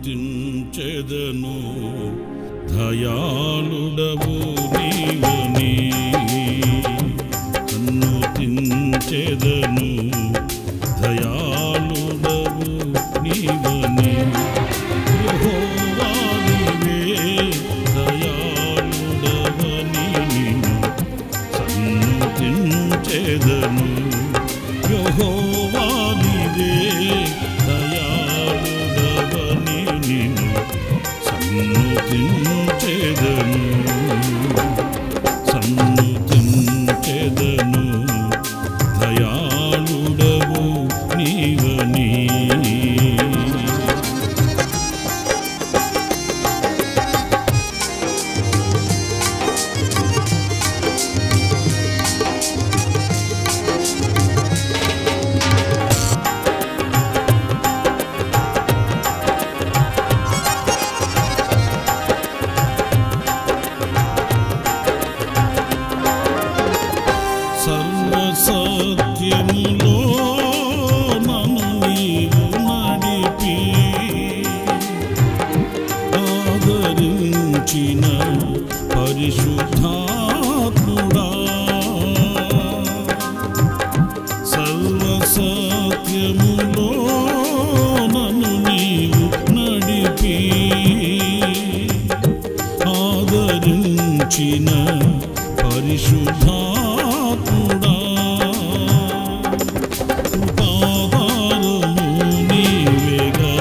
సన్నుతించెదను దయాళుడవు నీవని, సన్నుతించెదను దయాళుడవు నీవని, యెహోవా నీవే దయాళుడవని నిన్ను సన్నుతించెదను, యెహోవా నీవే దయాళుడవని నిన్ను సన్నుతించెదను, సన్నుతించెదను దయాళుడవు నీవని. సర్వసత్యములో నన్ను నీవు నడిపి ఆదరించిన పరిశుద్ధాత్ముడా, సర్వసత్యములో నన్ను నీవు నడిపి ఆదరించిన పరిశుద్ధాత్ముడా, కృపాధారము నీవేగా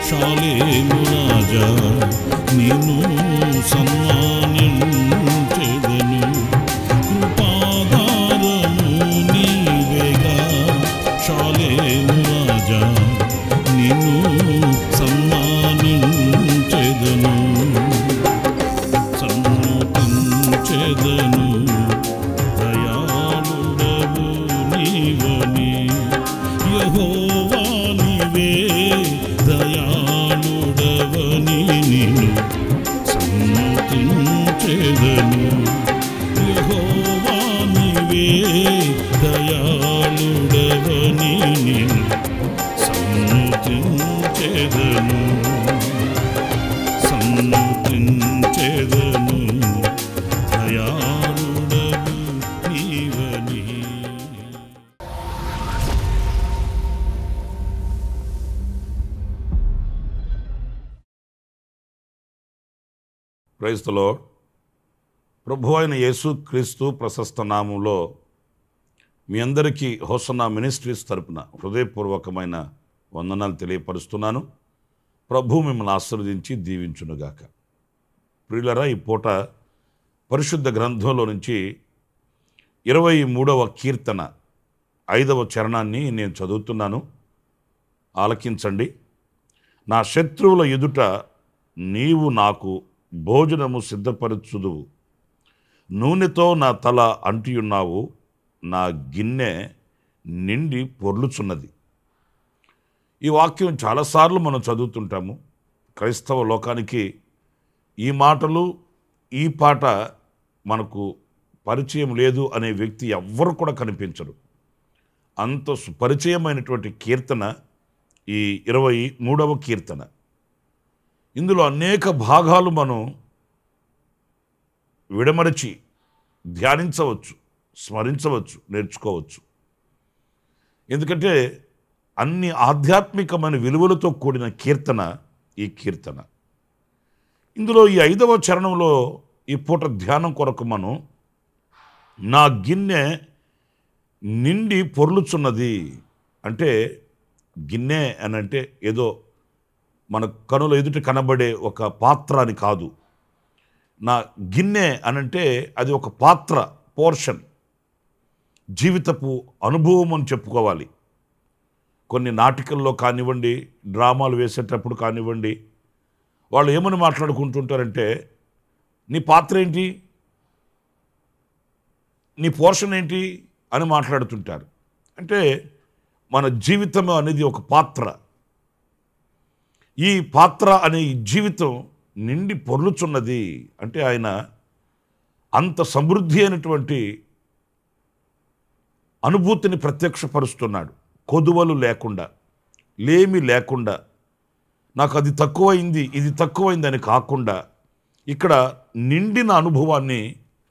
షాలేము రాజా, నిన్ను సన్మానించెదను, కృపాధారము నీవేగా షాలేము రాజా, నిన్ను సన్మానించెదను, సన్నుతించెదను దయాళుడవు నీవని, యెహోవా నీవే దయాళుడవని నిన్ను సన్నుతించెదను, యెహోవా నీవే దయాళుడవని నిన్ను సన్నుతించెదను, సన్నుతించెదను దయాళుడవు నీవని. Praise the lord. ప్రభు అయిన యేసు క్రీస్తు ప్రశస్త నామంలో మీ అందరికీ హోసన్నా మినిస్ట్రీస్ తరపున హృదయపూర్వకమైన వందనాలు తెలియపరుస్తున్నాను. ప్రభు మిమ్మల్ని ఆశీర్వదించి దీవించునుగాక. ప్రియులరా, ఈ పూట పరిశుద్ధ గ్రంథంలో నుంచి 23వ కీర్తన 5వ చరణాన్ని నేను చదువుతున్నాను, ఆలకించండి. నా శత్రువుల ఎదుట నీవు నాకు భోజనము సిద్ధపరచుదువు, నూనెతో నా తల అంటియున్నావు, నా గిన్నె నిండి పొర్లుచున్నది. ఈ వాక్యం చాలాసార్లు మనం చదువుతుంటాము. క్రైస్తవ లోకానికి ఈ మాటలు, ఈ పాట మనకు పరిచయం లేదు అనే వ్యక్తి ఎవ్వరు కూడా కనిపించరు. అంత పరిచయమైనటువంటి కీర్తన ఈ 23వ కీర్తన. ఇందులో అనేక భాగాలు మనం విడమరచి ధ్యానించవచ్చు, స్మరించవచ్చు, నేర్చుకోవచ్చు. ఎందుకంటే అన్ని ఆధ్యాత్మికమైన విలువలతో కూడిన కీర్తన ఈ కీర్తన. ఇందులో ఈ 5వ చరణంలో ఈ పూట ధ్యానం కొరకు మనం నా గిన్నె నిండి పొర్లుచున్నది అంటే, గిన్నె అని అంటే ఏదో మన కనుల ఎదుట కనబడే ఒక పాత్ర అని కాదు. నా గిన్నె అనంటే అది ఒక పాత్ర, పోర్షన్, జీవితపు అనుభవం అని చెప్పుకోవాలి. కొన్ని నాటికల్లో కానివ్వండి, డ్రామాలు వేసేటప్పుడు కానివ్వండి, వాళ్ళు ఏమని మాట్లాడుకుంటుంటారంటే, నీ పాత్ర ఏంటి, నీ పోర్షన్ ఏంటి అని మాట్లాడుతుంటారు. అంటే మన జీవితం అనేది ఒక పాత్ర. ఈ పాత్ర అనే ఈ జీవితం నిండి పొర్లుచున్నది. అంటే ఆయన అంత సమృద్ధి అయినటువంటి అనుభూతిని ప్రత్యక్షపరుస్తున్నాడు. కొదువలు లేకుండా, లేమి లేకుండా, నాకు అది తక్కువైంది ఇది తక్కువైంది అని కాకుండా ఇక్కడ నిండిన అనుభవాన్ని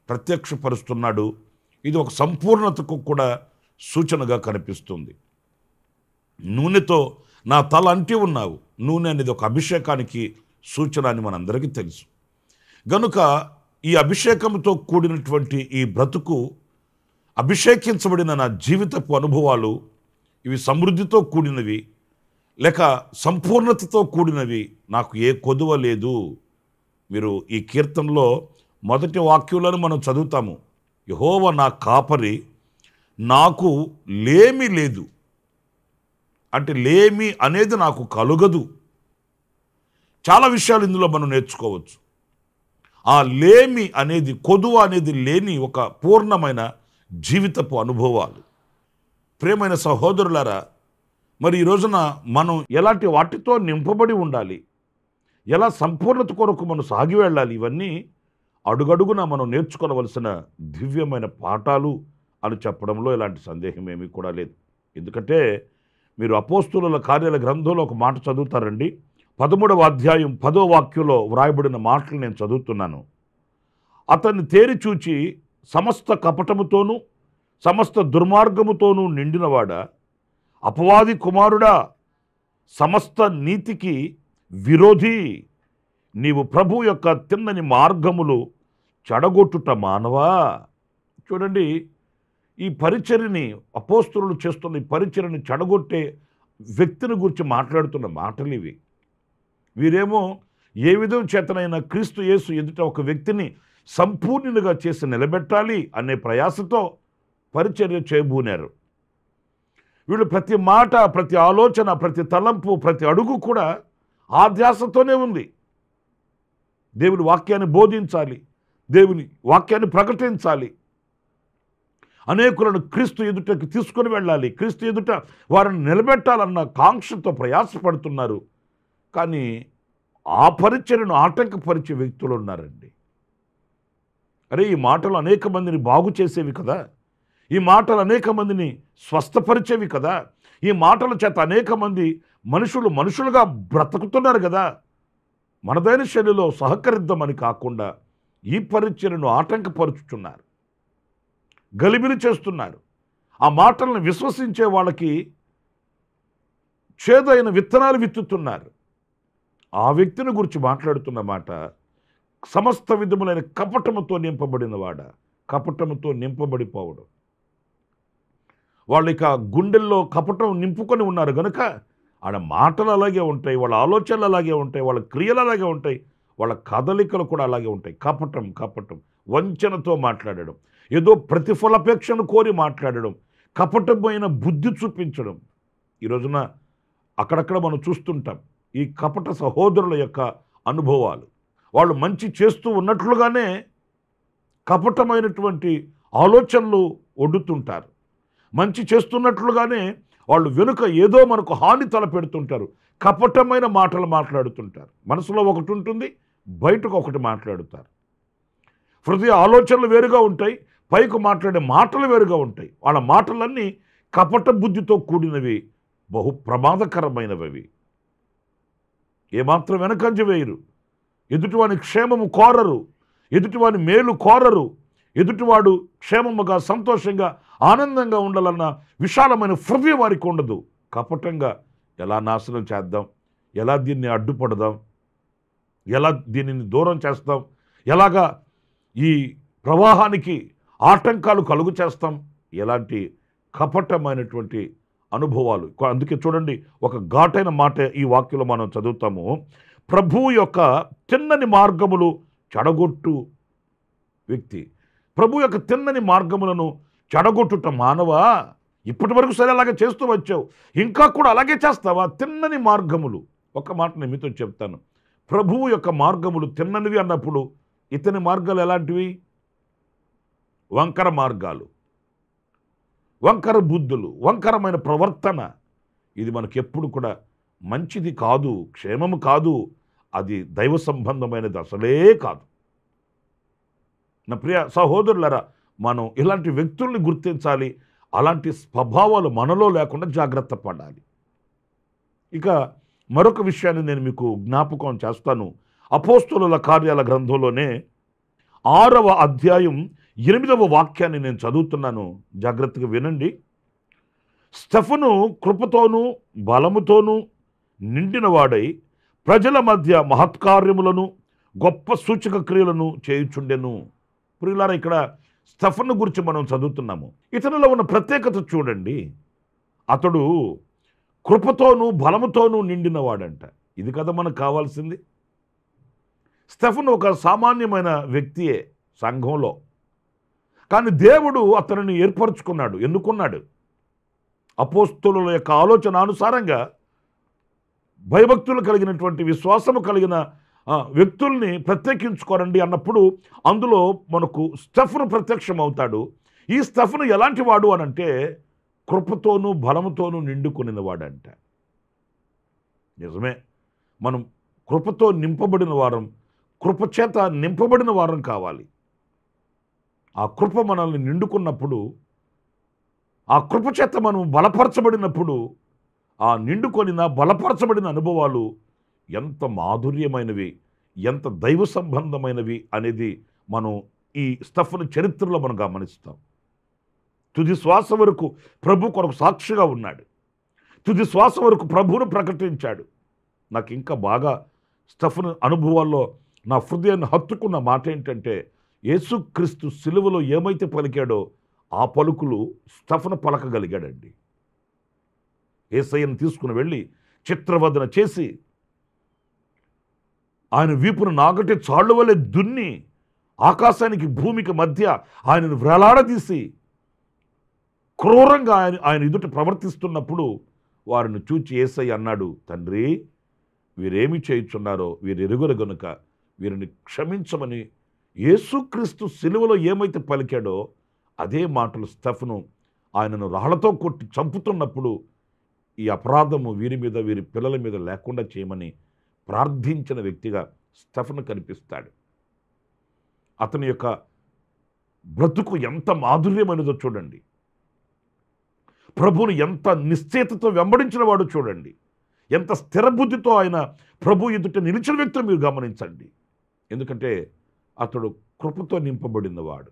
ప్రత్యక్షపరుస్తున్నాడు. ఇది ఒక సంపూర్ణతకు కూడా సూచనగా కనిపిస్తుంది. నూనెతో నా తల అంటి ఉన్నావు. నూనె అనేది ఒక అభిషేకానికి సూచన అని మనందరికీ తెలుసు. గనుక ఈ అభిషేకంతో కూడినటువంటి ఈ బ్రతుకు, అభిషేకించబడిన నా జీవితపు అనుభవాలు ఇవి సమృద్ధితో కూడినవి లేక సంపూర్ణతతో కూడినవి. నాకు ఏ కొదువ లేదు. మీరు ఈ కీర్తనలో మొదటి వాక్యాలను మనం చదువుతాము. యెహోవా నా కాపరి, నాకు లేమి లేదు. అంటే లేమి అనేది నాకు కలుగదు. చాలా విషయాలు ఇందులో మనం నేర్చుకోవచ్చు. ఆ లేమి అనేది, కొదువ అనేది లేని ఒక పూర్ణమైన జీవితపు అనుభవాలు. ప్రియమైన సహోదరులారా, మరి ఈ రోజున మనం ఎలాంటి వాటితో నింపబడి ఉండాలి, ఎలా సంపూర్ణత కొరకు మనం సాగి వెళ్ళాలి, ఇవన్నీ అడుగడుగున మనం నేర్చుకోవలసిన దివ్యమైన పాఠాలు అని చెప్పడంలో ఎలాంటి సందేహం ఏమీ కూడా లేదు. ఎందుకంటే మీరు అపోస్తులుల కార్యాల గ్రంథంలో ఒక మాట చదువుతారండి. 13వ అధ్యాయం 10వ వాక్యంలో వ్రాయబడిన మాటలు నేను చదువుతున్నాను. అతన్ని తేరి చూచి సమస్త కపటముతోనూ సమస్త దుర్మార్గముతోనూ నిండినవాడా, అపవాది కుమారుడా, సమస్త నీతికి విరోధి, నీవు ప్రభు యొక్క తిన్నని మార్గములు చెడగొట్టుట మానవా. చూడండి, ఈ పరిచర్యని అపోస్తులు చేస్తున్న ఈ పరిచర్యని చెడగొట్టే వ్యక్తిని గురించి మాట్లాడుతున్న మాటలు ఇవి. వీరేమో ఏ విధం చేతనైనా క్రీస్తు యేసు ఎదుట ఒక వ్యక్తిని సంపూర్ణునిగా చేసి నిలబెట్టాలి అనే ప్రయాసతో పరిచర్య చేయబూనారు. వీళ్ళు ప్రతి మాట, ప్రతి ఆలోచన, ప్రతి తలంపు, ప్రతి అడుగు కూడా ఆ ధ్యాసతోనే ఉంది. దేవుని వాక్యాన్ని బోధించాలి, దేవుని వాక్యాన్ని ప్రకటించాలి, అనేకులను క్రీస్తు ఎదుటకి తీసుకొని వెళ్ళాలి, క్రీస్తు ఎదుట వారిని నిలబెట్టాలన్న కాంక్షతో ప్రయాసపడుతున్నారు. కానీ ఆ పరిచర్యను ఆటంకపరిచే వ్యక్తులు ఉన్నారండి. అరే, ఈ మాటలు అనేక మందిని బాగు చేసేవి కదా, ఈ మాటలు అనేక మందిని స్వస్థపరిచేవి కదా, ఈ మాటల చేత అనేక మంది మనుషులుగా బ్రతుకుతున్నారు కదా. మనదైన శైలిలో సహకరిద్దామని కాకుండా ఈ పరిచర్యను ఆటంకపరుచుతున్నారు, గలిబిలి చేస్తున్నారు. ఆ మాటలను విశ్వసించే వాళ్ళకి చేదైన విత్తనాలు విత్తుతున్నారు. ఆ వ్యక్తిని గురించి మాట్లాడుతున్న మాట, సమస్త విధములైన కపటముతో నింపబడినవాడ. కపటముతో నింపబడిపోవడం, వాళ్ళు ఇక గుండెల్లో కపటం నింపుకొని ఉన్నారు కనుక ఆడ మాటలు అలాగే ఉంటాయి, వాళ్ళ ఆలోచనలు అలాగే ఉంటాయి, వాళ్ళ క్రియలు అలాగే ఉంటాయి, వాళ్ళ కదలికలు కూడా అలాగే ఉంటాయి. కపటం, వంచనతో మాట్లాడడం, ఏదో ప్రతిఫలాపేక్షను కోరి మాట్లాడడం, కపటమైన బుద్ధి చూపించడం. ఈ రోజున అక్కడక్కడ మనం చూస్తుంటాం ఈ కపట సహోదరుల యొక్క అనుభవాలు. వాళ్ళు మంచి చేస్తూ ఉన్నట్లుగానే కపటమైనటువంటి ఆలోచనలు ఒడ్డుతుంటారు. మంచి చేస్తున్నట్లుగానే వాళ్ళు వెనుక ఏదో మనకు హాని తలపెడుతుంటారు. కపటమైన మాటలు మాట్లాడుతుంటారు. మనసులో ఒకటి ఉంటుంది, బయటకు ఒకటి మాట్లాడుతారు. హృదయ ఆలోచనలు వేరుగా ఉంటాయి, పైకి మాట్లాడే మాటలు వేరుగా ఉంటాయి. వాళ్ళ మాటలన్నీ కపట బుద్ధితో కూడినవి, బహు ప్రమాదకరమైనవి. ఏమాత్రం వెనకంజ వేయరు, ఎదుటివాని క్షేమము కోరరు, ఎదుటివాని మేలు కోరరు, ఎదుటివాడు క్షేమముగా సంతోషంగా ఆనందంగా ఉండాలన్న విశాలమైన హృదయం వారికి ఉండదు. కపటంగా ఎలా నాశనం చేద్దాం, ఎలా దీన్ని అడ్డుపడదాం, ఎలా దీనిని దూరం చేస్తాం, ఎలాగా ఈ ప్రవాహానికి ఆటంకాలు కలుగు చేస్తాం, ఎలాంటి కపటమైనటువంటి అనుభవాలు. అందుకే చూడండి, ఒక ఘాటైన మాట ఈ వాక్యంలో మనం చదువుతాము. ప్రభువు యొక్క తిన్నని మార్గములు చెడగొట్టు వ్యక్తి. ప్రభు యొక్క తిన్నని మార్గములను చెడగొట్టుట మానవా. ఇప్పటి వరకు సరే అలాగే చేస్తూ వచ్చావు, ఇంకా కూడా అలాగే చేస్తావా? తిన్నని మార్గములు. ఒక మాట నేను మీతో చెప్తాను, ప్రభువు యొక్క మార్గములు తిన్ననివి అన్నప్పుడు ఇతని మార్గాలు ఎలాంటివి? వంకర మార్గాలు, వంకర బుద్ధులు, వంకరమైన ప్రవర్తన. ఇది మనకు ఎప్పుడు కూడా మంచిది కాదు, క్షేమము కాదు, అది దైవ సంబంధమైనది అసలే కాదు. నా ప్రియ సహోదరులరా, మనం ఇలాంటి వ్యక్తుల్ని గుర్తించాలి. అలాంటి స్వభావాలు మనలో లేకుండా జాగ్రత్త పడాలి. ఇక మరొక విషయాన్ని నేను మీకు జ్ఞాపకం చేస్తాను. అపోస్తలుల కార్యాల గ్రంథంలోనే 6వ అధ్యాయం 8వ వాక్యాన్ని నేను చదువుతున్నాను, జాగ్రత్తగా వినండి. స్తెఫను కృపతోనూ బలముతోనూ నిండినవాడై ప్రజల మధ్య మహత్కార్యములను గొప్ప సూచక క్రియలను చేయుచుండెను. ప్రియులారా, ఇక్కడ స్తెఫను గురించి మనం చదువుతున్నాము. ఇతనిలో ఉన్న ప్రత్యేకత చూడండి. అతడు కృపతోనూ బలముతోనూ నిండినవాడంట. ఇది కదా మనకు కావాల్సింది. స్తెఫను ఒక సామాన్యమైన వ్యక్తియే సంఘంలో, కానీ దేవుడు అతనిని ఏర్పరచుకున్నాడు, ఎన్నుకున్నాడు. అపోస్తలుల యొక్క ఆలోచన అనుసారంగా భయభక్తులు కలిగినటువంటి, విశ్వాసము కలిగిన వ్యక్తుల్ని ప్రత్యేకించుకోరండి అన్నప్పుడు అందులో మనకు స్తెఫను ప్రత్యక్షం అవుతాడు. ఈ స్తెఫను ఎలాంటి వాడు అనంటే కృపతోనూ బలముతోనూ నిండుకొనినవాడంట. నిజమే, మనం కృపతో నింపబడిన వారం, కృపచేత నింపబడిన వారం కావాలి. ఆ కృప మనల్ని నిండుకున్నప్పుడు, ఆ కృపచేత మనం బలపరచబడినప్పుడు, ఆ నిండుకొనిన బలపరచబడిన అనుభవాలు ఎంత మాధుర్యమైనవి, ఎంత దైవ సంబంధమైనవి అనేది మనం ఈ స్తెఫను చరిత్రలో మనం గమనిస్తాం. తుది శ్వాస వరకు ప్రభు కొరకు సాక్షిగా ఉన్నాడు. తుది శ్వాస వరకు ప్రభువును ప్రకటించాడు. నాకు ఇంకా బాగా స్తెఫను అనుభవాల్లో నా హృదయాన్ని హత్తుకున్న మాట ఏంటంటే, యేసుక్రీస్తు సిలువలో ఏమైతే పలికాడో ఆ పలుకులు స్తెఫను పలకగలిగాడండి. యేసయ్యను తీసుకుని వెళ్ళి చిత్రవదన చేసి ఆయన వీపును నాగటి చాళ్ళు వలె దున్ని ఆకాశానికి భూమికి మధ్య ఆయనను వేలాడదీసి క్రూరంగా ఆయన ఎదుట ప్రవర్తిస్తున్నప్పుడు వారిని చూచి యేసయ్య అన్నాడు, తండ్రి, వీరేమి చేయుచున్నారో వీరు ఎరుగరు గనుక వీరిని క్షమించమని. యేసుక్రీస్తు సిలువలో ఏమైతే పలికాడో అదే మాటలు స్తెఫను ఆయనను రాళ్లతో కొట్టి చంపుతున్నప్పుడు ఈ అపరాధము వీరి మీద, వీరి పిల్లల మీద లేకుండా చేయమని ప్రార్థించిన వ్యక్తిగా స్తెఫను కనిపిస్తాడు. అతని యొక్క బ్రతుకు ఎంత మాధుర్యమైనదో చూడండి. ప్రభువును ఎంత నిశ్చయతతో వెంబడించిన వాడు చూడండి. ఎంత స్థిరబుద్ధితో ఆయన ప్రభు ఎదుట నిలిచిన వ్యక్తిని మీరు గమనించండి. ఎందుకంటే అతడు కృపతో నింపబడినవాడు.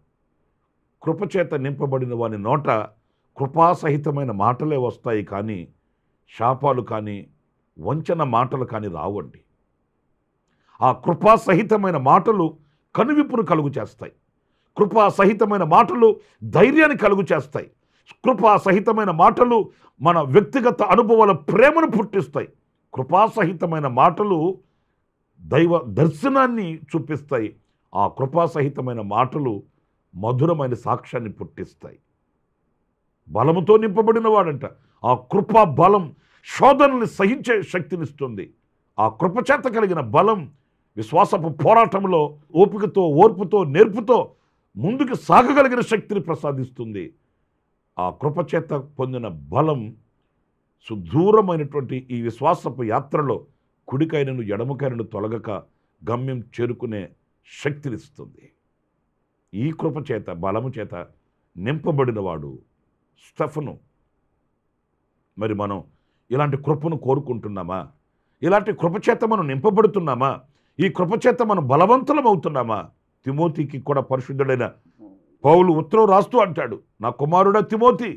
కృపచేత నింపబడిన వాని నోట కృపాసహితమైన మాటలే వస్తాయి, కానీ శాపాలు కానీ వంచన మాటలు కానీ రావండి. ఆ కృపాసహితమైన మాటలు కనువిప్పును కలుగు చేస్తాయి. కృపాసహితమైన మాటలు ధైర్యాన్ని కలుగు చేస్తాయి. కృపాసహితమైన మాటలు మన వ్యక్తిగత అనుభవాల ప్రేమను పుట్టిస్తాయి. కృపాసహితమైన మాటలు దైవ దర్శనాన్ని చూపిస్తాయి. ఆ కృపాసహితమైన మాటలు మధురమైన సాక్ష్యాన్ని పుట్టిస్తాయి. బలముతో నింపబడిన వాడంట. ఆ కృపా బలం శోధనల్ని సహించే శక్తినిస్తుంది. ఆ కృపచేత కలిగిన బలం విశ్వాసపు పోరాటంలో ఓపికతో, ఓర్పుతో, నేర్పుతో ముందుకు సాగగలిగిన శక్తిని ప్రసాదిస్తుంది. ఆ కృపచేత పొందిన బలం సుదూరమైనటువంటి ఈ విశ్వాసపు యాత్రలో కుడికైనను ఎడమకైనను తొలగక గమ్యం చేరుకునే శక్తినిస్తుంది. ఈ కృపచేత, బలము చేత నింపబడినవాడు స్తెఫను. మరి మనం ఇలాంటి కృపను కోరుకుంటున్నామా? ఇలాంటి కృపచేత మనం నింపబడుతున్నామా? ఈ కృపచేత మనం బలవంతులం అవుతున్నామా? తిమోతికి కూడా పరిశుద్ధుడైన పౌలు ఉత్తరం రాస్తూ అంటాడు, నా కుమారుడా తిమోతి,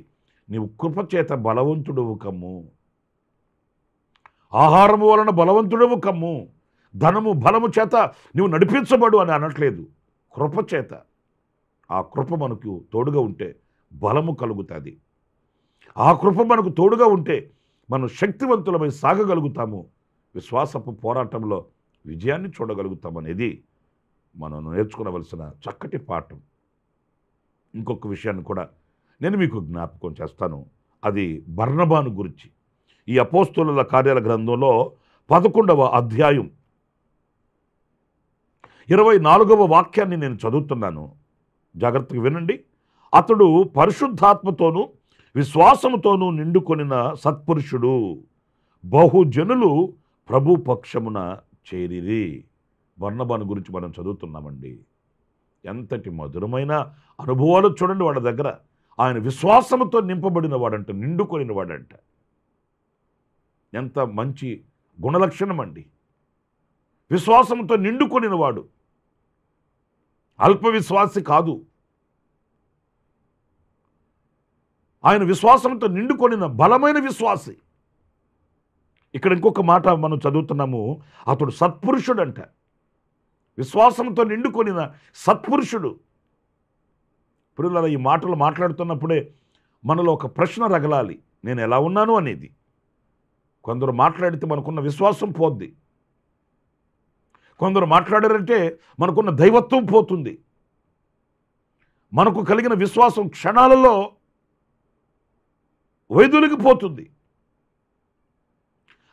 నీవు కృపచేత బలవంతుడవు కమ్ము. ఆహారము వలన బలవంతుడవు కమ్ము. ధనము బలము చేత నీవు నడిపించబడు అని అనట్లేదు, కృపచేత. ఆ కృప మనకు తోడుగా ఉంటే బలము కలుగుతుంది. ఆ కృప మనకు తోడుగా ఉంటే మనం శక్తివంతులమై సాగగలుగుతాము. విశ్వాసపు పోరాటంలో విజయాన్ని చూడగలుగుతామనేది మనం నేర్చుకోవలసిన చక్కటి పాఠం. ఇంకొక విషయాన్ని కూడా నేను మీకు జ్ఞాపకం చేస్తాను. అది బర్నబాను గురించి. ఈ అపోస్తలుల కార్యాల గ్రంథంలో 11వ అధ్యాయం 24వ వాక్యాన్ని నేను చదువుతున్నాను, జాగ్రత్తగా వినండి. అతడు పరిశుద్ధాత్మతోనూ విశ్వాసముతోనూ నిండుకొనిన సత్పురుషుడు, బహుజనులు ప్రభు పక్షమున చేరిరి. బర్నబాను గురించి మనం చదువుతున్నామండి. ఎంతటి మధురమైన అనుభవాలు చూడండి వాడి దగ్గర. ఆయన విశ్వాసముతో నింపబడిన వాడంట, నిండుకొనిన వాడంట. ఎంత మంచి గుణలక్షణం అండి. విశ్వాసంతో నిండుకొనిన వాడు, అల్ప విశ్వాసి కాదు. ఆయన విశ్వాసంతో నిండుకొనిన బలమైన విశ్వాసి. ఇక్కడ ఇంకొక మాట మనం చదువుతున్నాము, అతడు సత్పురుషుడంట. విశ్వాసంతో నిండుకొనిన సత్పురుషుడు. ప్రియులారా, ఈ మాటలు మాట్లాడుతున్నప్పుడే మనలో ఒక ప్రశ్న రగలాలి, నేను ఎలా ఉన్నాను అనేది. కొందరు మాట్లాడితే మనకున్న విశ్వాసం పోద్ది, కొందరు మాట్లాడారంటే మనకున్న దైవత్వం పోతుంది, మనకు కలిగిన విశ్వాసం క్షణాలలో వైదొలిగిపోతుంది.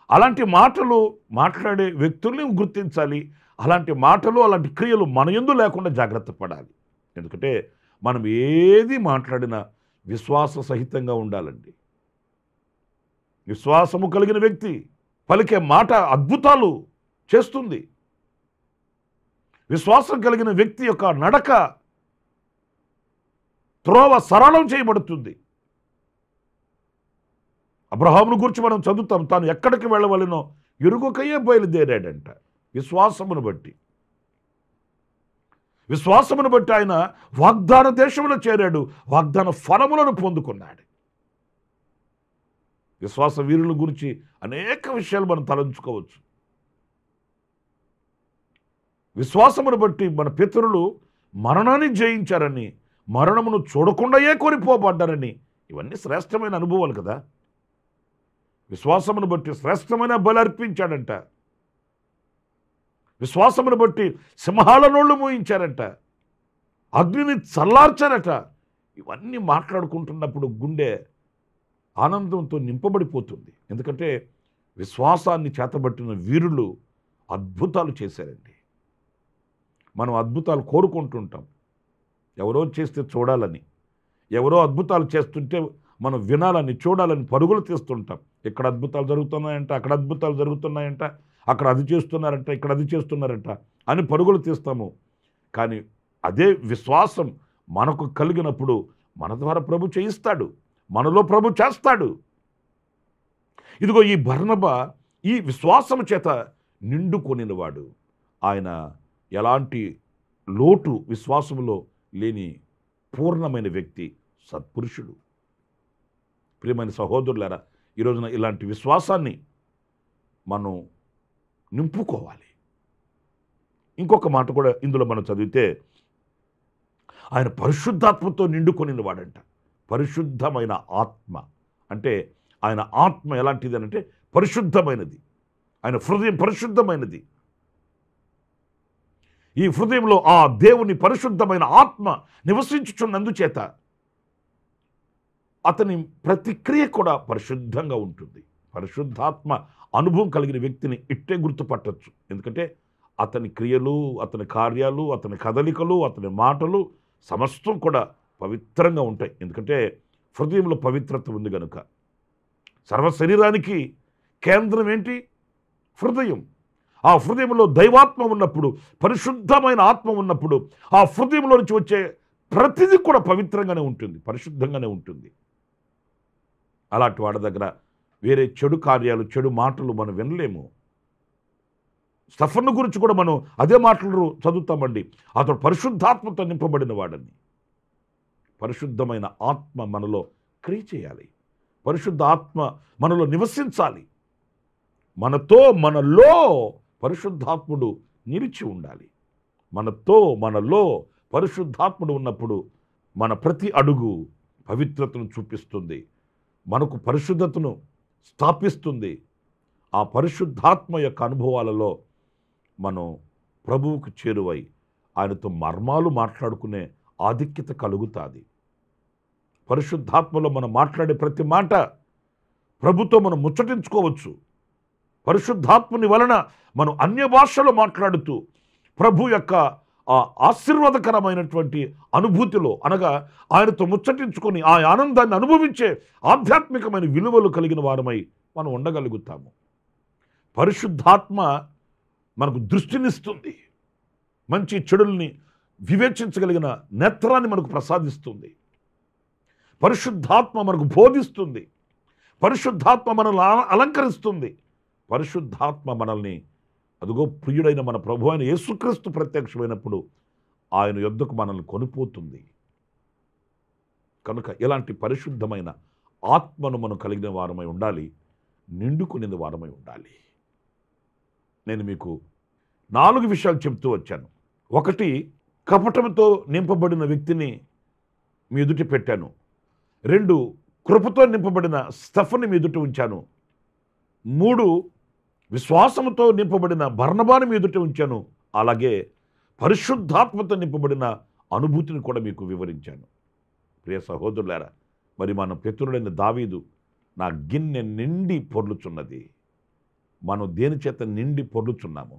అలాంటి మాటలు మాట్లాడే వ్యక్తుల్ని గుర్తించాలి. అలాంటి మాటలు, అలాంటి క్రియలు మన యందు లేకుండా జాగ్రత్త పడాలి. ఎందుకంటే మనం ఏది మాట్లాడినా విశ్వాస సహితంగా ఉండాలండి. విశ్వాసము కలిగిన వ్యక్తి పలికే మాట అద్భుతాలు చేస్తుంది. విశ్వాసం కలిగిన వ్యక్తి యొక్క నడక, త్రోవ సరళం చేయబడుతుంది. అబ్రహామును గురించి మనం చదువుతాం, తాను ఎక్కడికి వెళ్ళవలెనో ఎరుగకయే బయలుదేరాడంట. విశ్వాసమును బట్టి, విశ్వాసమును బట్టి ఆయన వాగ్దాన దేశంలో చేరాడు, వాగ్దాన ఫలములను పొందుకున్నాడు. విశ్వాస వీరుల గురించి అనేక విషయాలు మనం తలంచుకోవచ్చు. విశ్వాసమును బట్టి మన పితరులు మరణాన్ని జయించారని, మరణమును చూడకుండాయే కొనిపోబడ్డారని, ఇవన్నీ శ్రేష్టమైన అనుభవాలు కదా. విశ్వాసమును బట్టి శ్రేష్టమైన బలి అర్పించాడంట. విశ్వాసమును బట్టి సింహాల నోళ్లు మోయించారంట, అగ్నిని చల్లార్చారట. ఇవన్నీ మాట్లాడుకుంటున్నప్పుడు గుండె ఆనందంతో నింపబడిపోతుంది. ఎందుకంటే విశ్వాసాన్ని చేతబట్టిన వీరులు అద్భుతాలు చేశారండి. మనం అద్భుతాలు కోరుకుంటుంటాం, ఎవరో చేస్తే చూడాలని, ఎవరో అద్భుతాలు చేస్తుంటే మనం వినాలని, చూడాలని పరుగులు తీస్తుంటాం. ఇక్కడ అద్భుతాలు జరుగుతున్నాయంట, అక్కడ అద్భుతాలు జరుగుతున్నాయంట, అక్కడ అది చేస్తున్నారంట, ఇక్కడ అది చేస్తున్నారంట అని పరుగులు తీస్తాము. కానీ అదే విశ్వాసం మనకు కలిగినప్పుడు మన ద్వారా ప్రభు చేయిస్తాడు, మనలో ప్రభు చేస్తాడు. ఇదిగో ఈ బర్నబా ఈ విశ్వాసము చేత నిండుకొనినవాడు. ఆయన ఎలాంటి లోటు విశ్వాసములో లేని పూర్ణమైన వ్యక్తి, సత్పురుషుడు. ప్రియమైన సహోదరులారా, ఈ రోజున ఇలాంటి విశ్వాసాన్ని మనం నింపుకోవాలి. ఇంకొక మాట కూడా ఇందులో మనం చదివితే, ఆయన పరిశుద్ధాత్మతో నిండుకొనిన వాడంట. పరిశుద్ధమైన ఆత్మ అంటే ఆయన ఆత్మ ఎలాంటిది అంటే పరిశుద్ధమైనది. ఆయన హృదయం పరిశుద్ధమైనది. ఈ హృదయంలో ఆ దేవుని పరిశుద్ధమైన ఆత్మ నివసించుచున్నందుచేత అతని ప్రతిక్రియ కూడా పరిశుద్ధంగా ఉంటుంది. పరిశుద్ధాత్మ అనుభవం కలిగిన వ్యక్తిని ఇట్టే గుర్తుపట్టచ్చు. ఎందుకంటే అతని క్రియలు, అతని కార్యాలు, అతని కదలికలు, అతని మాటలు సమస్తం కూడా పవిత్రంగా ఉంటాయి. ఎందుకంటే హృదయంలో పవిత్రత ఉంది కనుక. సర్వ శరీరానికి కేంద్రం ఏంటి? హృదయం. ఆ హృదయంలో దైవాత్మ ఉన్నప్పుడు, పరిశుద్ధమైన ఆత్మ ఉన్నప్పుడు ఆ హృదయంలో నుంచి వచ్చే ప్రతిదీ కూడా పవిత్రంగానే ఉంటుంది, పరిశుద్ధంగానే ఉంటుంది. అలాంటి వాడి దగ్గర వేరే చెడు కార్యాలు, చెడు మాటలు మనం వినలేము. స్టెఫను గురించి కూడా మనం అదే మాటలు చదువుతామండి. అతడు పరిశుద్ధాత్మతో నింపబడిన వాడని. పరిశుద్ధమైన ఆత్మ మనలో క్రియ చేయాలి, పరిశుద్ధ ఆత్మ మనలో నివసించాలి. మనలో పరిశుద్ధాత్ముడు నిలిచి ఉండాలి. మనలో పరిశుద్ధాత్ముడు ఉన్నప్పుడు మన ప్రతి అడుగు పవిత్రతను చూపిస్తుంది, మనకు పరిశుద్ధతను స్థాపిస్తుంది. ఆ పరిశుద్ధాత్మ యొక్క అనుభవాలలో మనం ప్రభువుకు చేరువై ఆయనతో మర్మాలు మాట్లాడుకునే ఆధిక్యత కలుగుతుంది. పరిశుద్ధాత్మలో మనం మాట్లాడే ప్రతి మాట ప్రభుతో మనం ముచ్చటించుకోవచ్చు. పరిశుద్ధాత్మని వలన మనం అన్య భాషలో మాట్లాడుతూ ప్రభు యొక్క ఆ ఆశీర్వాదకరమైనటువంటి అనుభూతిలో, అనగా ఆయనతో ముచ్చటించుకొని ఆ ఆనందాన్ని అనుభవించే ఆధ్యాత్మికమైన విలువలు కలిగిన వారమై మనం ఉండగలుగుతాము. పరిశుద్ధాత్మ మనకు దృష్టినిస్తుంది, మంచి చెడుల్ని వివేచించగలిగిన నేత్రాన్ని మనకు ప్రసాదిస్తుంది. పరిశుద్ధాత్మ మనకు బోధిస్తుంది, పరిశుద్ధాత్మ మనల్ని అలంకరిస్తుంది, పరిశుద్ధాత్మ మనల్ని అదిగో ప్రియుడైన మన ప్రభు అయిన యేసుక్రీస్తు ప్రత్యక్షమైనప్పుడు ఆయన యొద్దకు మనల్ని కొనిపోతుంది. కనుక ఇలాంటి పరిశుద్ధమైన ఆత్మను మనం కలిగిన వారమై ఉండాలి, నిండుకునే వారమై ఉండాలి. నేను మీకు 4 విషయాలు చెప్తూ వచ్చాను. 1, కపటంతో నింపబడిన వ్యక్తిని మీ ఎదుట పెట్టాను. 2, కృపతో నింపబడిన స్టెఫెనుని మీ ఎదుట ఉంచాను. 3, విశ్వాసముతో నింపబడిన బర్నబాను మీ ఎదుట ఉంచాను. అలాగే పరిశుద్ధాత్మతో నింపబడిన అనుభూతిని కూడా మీకు వివరించాను. ప్రియ సహోదరులారా, మరి మన పితరుడైన దావీదు, నా గిన్నె నిండి పొర్లుచున్నది. మనం దేని చేత నిండి పొర్లుచున్నాము,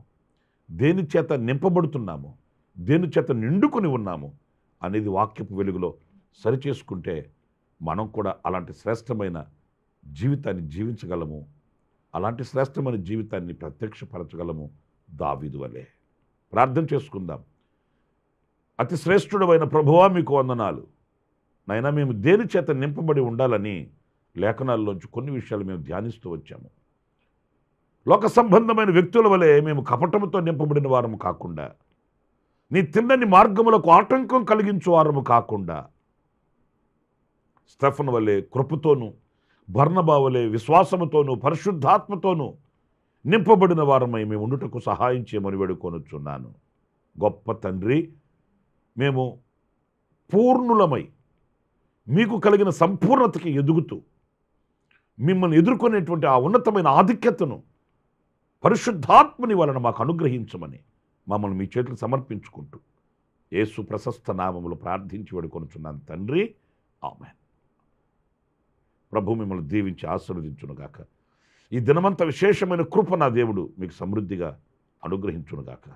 దేని చేత నింపబడుతున్నాము, దేని చేత నిండుకొని ఉన్నాము అనేది వాక్యపు వెలుగులో సరిచేసుకుంటే మనం కూడా అలాంటి శ్రేష్టమైన జీవితాన్ని జీవించగలము, అలాంటి శ్రేష్టమైన జీవితాన్ని ప్రత్యక్షపరచగలము దావీదు వలె. ప్రార్థన చేసుకుందాం. అతి శ్రేష్ఠుడైన ప్రభువా, మీకు వందనాలు. నైనా మేము దేని చేత నింపబడి ఉండాలని లేఖనాల్లోంచి కొన్ని విషయాలు మేము ధ్యానిస్తూ వచ్చాము. లోక సంబంధమైన వ్యక్తుల వలె మేము కపటముతో నింపబడిన వారము కాకుండా, నీ తిన్నని మార్గములకు ఆటంకం కలిగించు వారము కాకుండా, స్టెఫెను వలె కృపతోనూ, బర్నబా వలె విశ్వాసముతోనూ, పరిశుద్ధాత్మతోనూ నింపబడిన వారమై మేము ఉండుటకు సహాయం చేయమని వేడుకొనుచున్నాను. గొప్ప తండ్రి, మేము పూర్ణులమై మీకు కలిగిన సంపూర్ణతకి ఎదుగుతూ మిమ్మల్ని ఎదుర్కొనేటువంటి ఆ ఉన్నతమైన ఆధిక్యతను పరిశుద్ధాత్మని వలన మాకు అనుగ్రహించమని మమ్మల్ని మీ చేతులు సమర్పించుకుంటూ యేసు ప్రశస్త నామములో ప్రార్థించి వేడుకొనుచున్నాను తండ్రి. ఆమేన్. ప్రభు మిమ్మల్ని దీవించి ఆశీర్వదించునుగాక. ఈ దినమంతా విశేషమైన కృప నా దేవుడు మీకు సమృద్ధిగా అనుగ్రహించునుగాక.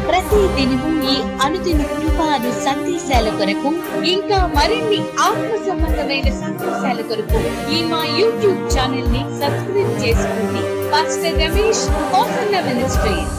ప్రతి దినము ఈ అనుదిన కృపాను సందేశాల కొరకు, ఇంకా మరిన్ని ఆత్మ సంబంధమైన సందేశాల కొరకు ఈ మా యూట్యూబ్ ఛానల్ ని సబ్స్క్రైబ్ చేసుకోండి. Pastor Ramesh, Kosanna ministries.